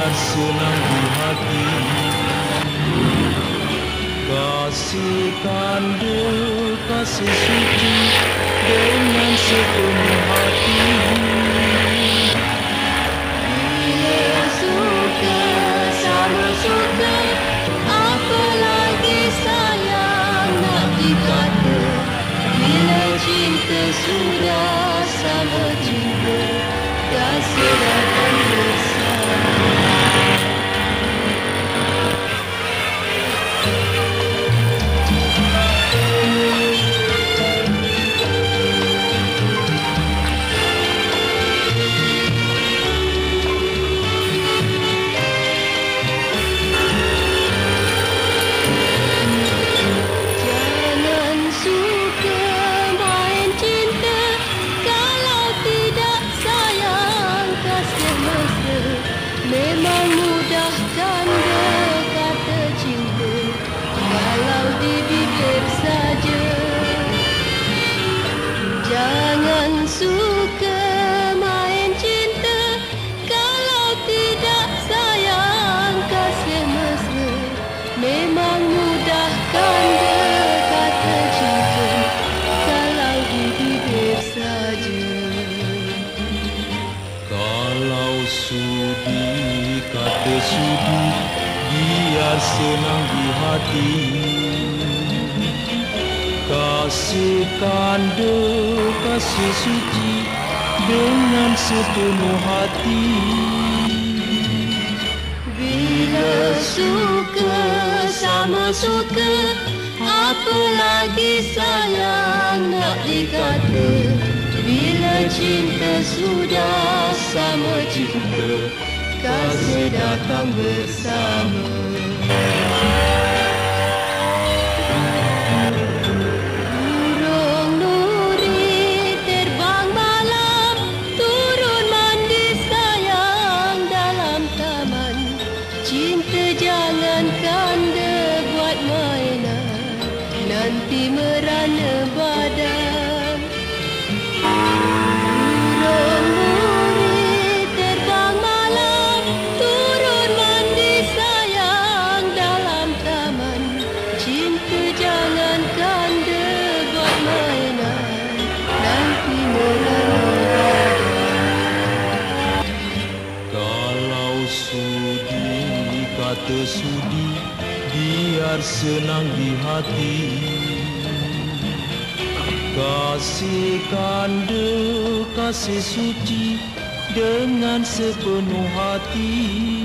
biar senang di hati. Kasih kanda, kasih suci dengan sepenuh hati. Bila suka sama suka, apalagi sayang nak dikata. Bila cinta sudah sama cinta, kasih datang bersama. Memang mudah tanda kata cinta kalau di bibir saja. Jangan suka main cinta kalau tidak sayang kasih mesra. Memang mudah tanda kata cinta kalau di bibir saja. Kalau sudi, kata sudi, biar senang di hati. Kasih kanda, kasih suci dengan sepenuh hati. Bila suka sama suka, apalagi sayang nak dikata. Bila cinta sudah sama cinta, kasih datang bersama. Burung nuri terbang malam, turun mandi sayang dalam taman. Cinta jangan kanda buat mainan, nanti merana badan. Burung nuri terbang malam, turun mandi sayang dalam taman. Cinta jangan kanda buat mainan, nanti merana badan. Kalau sudi, kata sudi, biar senang di hati. Kasih kanda, kasih suci dengan sepenuh hati.